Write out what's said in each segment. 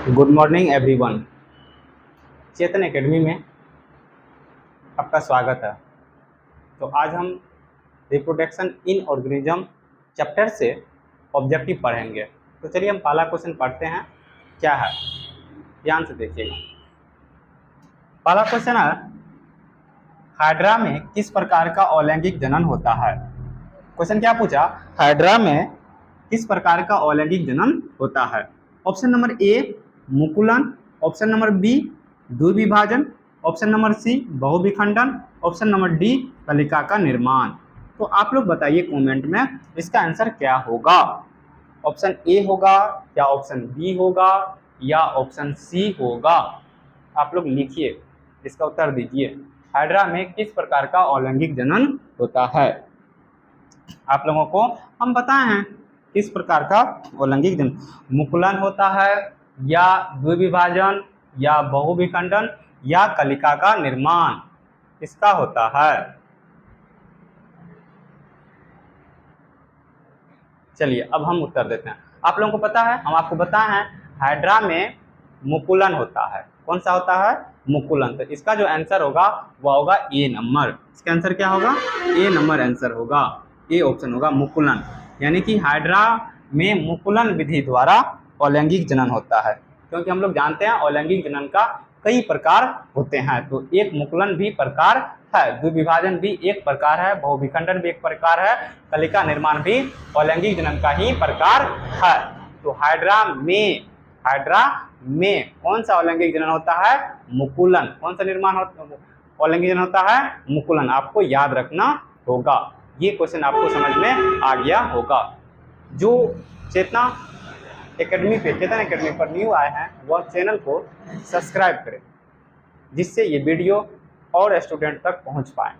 Good morning everyone. Chetan academy में आपका स्वागत है। तो आज हम रिप्रोडक्शन इन ऑर्गेनिज्म चैप्टर से ऑब्जेक्टिव पढ़ेंगे। तो चलिए हम पहला क्वेश्चन पढ़ते हैं। क्या है, ध्यान से देखिएगा। पहला क्वेश्चन है, हाइड्रा में किस प्रकार का अलैंगिक जनन होता है। क्वेश्चन क्या पूछा, हाइड्रा में किस प्रकार का अलैंगिक जनन होता है। ऑप्शन नंबर ए मुकुलन, ऑप्शन नंबर बी द्विविभाजन, ऑप्शन नंबर सी बहुविखंडन, ऑप्शन नंबर डी कलिका का निर्माण। तो आप लोग बताइए कमेंट में इसका आंसर क्या होगा। ऑप्शन ए होगा या ऑप्शन बी होगा या ऑप्शन सी होगा। आप लोग लिखिए, इसका उत्तर दीजिए। हाइड्रा में किस प्रकार का अलैंगिक जनन होता है। आप लोगों को हम बताए हैं किस प्रकार का अलैंगिक जनन, मुकुलन होता है या द्विविभाजन या बहुविखंडन या कलिका का निर्माण इसका होता है। चलिए अब हम उत्तर देते हैं। आप लोगों को पता है, हम आपको बताए हैं हाइड्रा में मुकुलन होता है। कौन सा होता है, मुकुलन। तो इसका जो आंसर होगा वह होगा ए नंबर। इसका आंसर क्या होगा, ए नंबर आंसर होगा। ए ऑप्शन होगा मुकुलन, यानी कि हाइड्रा में मुकुलन विधि द्वारा अलैंगिक जनन होता है। क्योंकि हम लोग जानते हैं अलैंगिक जनन का कई प्रकार होते हैं। तो एक मुकुलन भी प्रकार है, द्विविभाजन भी एक प्रकार है, बहुविखंडन भी एक प्रकार है, कलिका निर्माण भी अलैंगिक जनन का ही प्रकार है। तो हाइड्रा में कौन सा अलैंगिक जनन होता है, मुकुलन। कौन सा निर्माण होता, अलैंगिक जनन होता है, मुकुलन। आपको याद रखना होगा। ये क्वेश्चन आपको समझ में आ गया होगा। जो चेतन एकेडमी पर न्यू आए हैं वह चैनल को सब्सक्राइब करें, जिससे ये वीडियो और स्टूडेंट तक पहुंच पाए।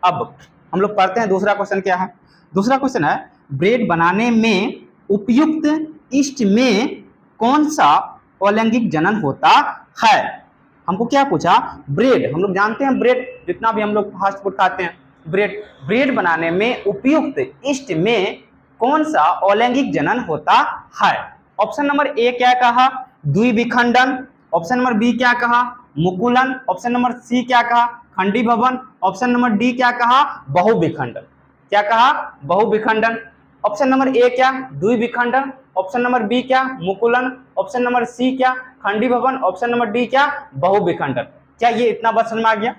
अब हम लोग पढ़ते हैं दूसरा क्वेश्चन क्या है। दूसरा क्वेश्चन है, ब्रेड बनाने में उपयुक्त ईस्ट में कौन सा अलैंगिक जनन होता है। हमको क्या पूछा, ब्रेड। हम लोग जानते हैं ब्रेड, जितना भी हम लोग फास्ट फूड खाते हैं, ब्रेड बनाने में उपयुक्त ईस्ट में कौन सा अलैंगिक जनन होता है। ऑप्शन नंबर ए क्या कहा, द्विविखंडन। ऑप्शन नंबर बी क्या कहा, मुकुलन। ऑप्शन नंबर सी क्या कहा, खंडी भवन। ऑप्शन नंबर डी क्या कहा, बहुविखंडन। क्या कहा, बहुविखंडन। ऑप्शन नंबर ए क्या, द्विविखंडन। ऑप्शन नंबर बी क्या, मुकुलन। ऑप्शन नंबर सी क्या, खंडी भवन। ऑप्शन नंबर डी क्या, बहुविखंडन। क्या ये इतना बात समझ में आ गया।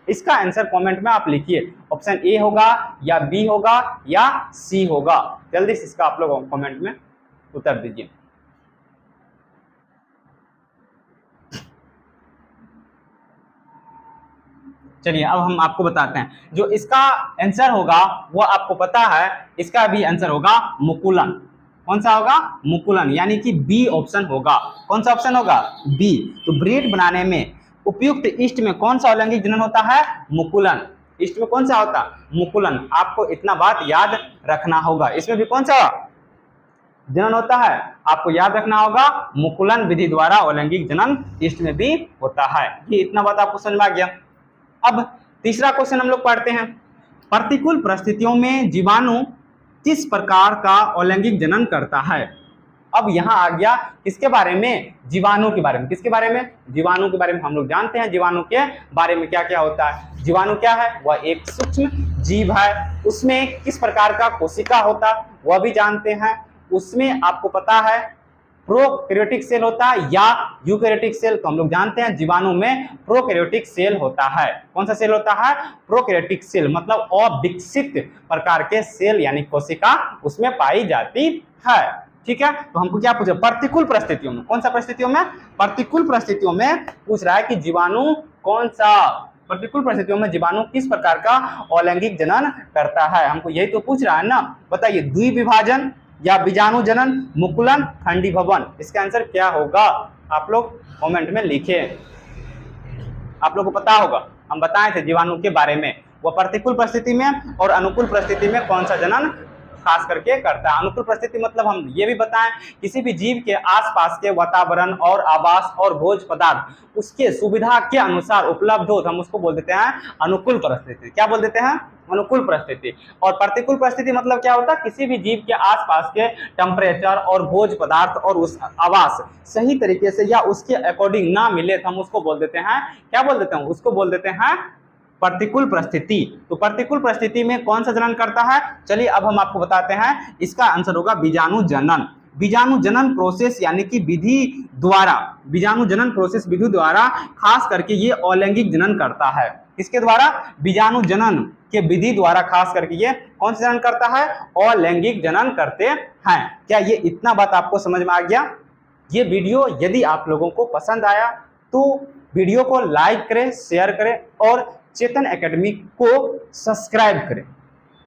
इसका आंसर कमेंट में आप लिखिए। ऑप्शन ए होगा या बी होगा या सी होगा। जल्दी से इसका आप लोग कमेंट में उत्तर दीजिए। चलिए अब हम आपको बताते हैं, जो इसका आंसर होगा वो आपको पता है, इसका भी आंसर होगा मुकुलन। कौन सा होगा, मुकुलन, यानी कि बी ऑप्शन होगा। कौन सा ऑप्शन होगा, बी। तो ब्रेड बनाने में उपयुक्त ईस्ट में कौन सा अलैंगिक जनन होता है, मुकुलन। ईस्ट में कौन सा होता, मुकुलन। आपको इतना बात याद रखना होगा। इसमें भी कौन सा जनन होता है, आपको याद रखना होगा, मुकुलन विधि द्वारा अलैंगिक जनन ईस्ट में भी होता है। ये इतना बात आपको समझ में आ गया। अब तीसरा क्वेश्चन हम लोग पढ़ते हैं, प्रतिकूल परिस्थितियों में जीवाणु किस प्रकार का अलैंगिक जनन करता है। अब यहाँ आ गया किसके बारे में, जीवाणु के बारे में। किसके बारे में, जीवाणु के बारे में। हम लोग जानते हैं जीवाणु के बारे में क्या क्या होता है। जीवाणु क्या है, वह एक सूक्ष्म जीव है। उसमें किस प्रकार का कोशिका होता वह भी जानते हैं। उसमें आपको पता है प्रोकैरियोटिक सेल होता है या यूकैरियोटिक सेल। तो हम लोग जानते हैं जीवाणु में प्रोकैरियोटिक सेल होता है। कौन सा सेल होता है, प्रोकैरियोटिक सेल, मतलब अविकसित प्रकार के सेल यानी कोशिका उसमें पाई जाती है। ठीक है। तो हमको क्या पूछा, प्रतिकूल परिस्थितियों में। कौन सा परिस्थितियों में, प्रतिकूल परिस्थितियों में पूछ रहा है कि जीवाणु कौन सा, प्रतिकूल परिस्थितियों में जीवाणु किस प्रकार का अलैंगिक जनन करता है। हमको यही तो पूछ रहा है ना। बताइए, द्विविभाजन या बीजाणु जनन, मुकुलन, खंडी भवन। इसका आंसर क्या होगा, आप लोग कमेंट में लिखिए। आप लोग को पता होगा, हम बताए थे जीवाणु के बारे में, वो प्रतिकूल परिस्थिति में और अनुकूल परिस्थिति में कौन सा जनन खास करके करता है। अनुकूल परिस्थिति मतलब हम ये भी बताएं, किसी भी जीव के आसपास के वातावरण और आवास और भोज्य पदार्थ उसके सुविधा के अनुसार उपलब्ध हो तो हम उसको बोल देते हैं अनुकूल परिस्थिति। क्या बोल देते हैं? अनुकूल परिस्थिति। और प्रतिकूल परिस्थिति मतलब क्या होता है? किसी भी जीव के आसपास के टेम्परेचर और भोज्य पदार्थ और उस आवास सही तरीके से या उसके अकॉर्डिंग ना मिले तो हम उसको बोल देते हैं, क्या बोल देते हैं? उसको बोल देते हैं प्रतिकूल परिस्थिति। तो प्रतिकूल परिस्थिति में कौन सा जनन करता है? चलिए अब हम आपको बताते हैं, इसका आंसर होगा बीजाणु जनन। बीजाणु जनन प्रोसेस यानी कि विधि द्वारा, बीजाणु जनन प्रोसेस विधि द्वारा खास करके ये अलैंगिक जनन करता है। किसके द्वारा? बीजाणु जनन के विधि द्वारा खास करके ये कौन सा जनन करता है? अलैंगिक जनन करते हैं। क्या ये इतना बात आपको समझ में आ गया? ये वीडियो यदि आप लोगों को पसंद आया तो वीडियो को लाइक करें, शेयर करें और चेतन एकेडमी को सब्सक्राइब करें।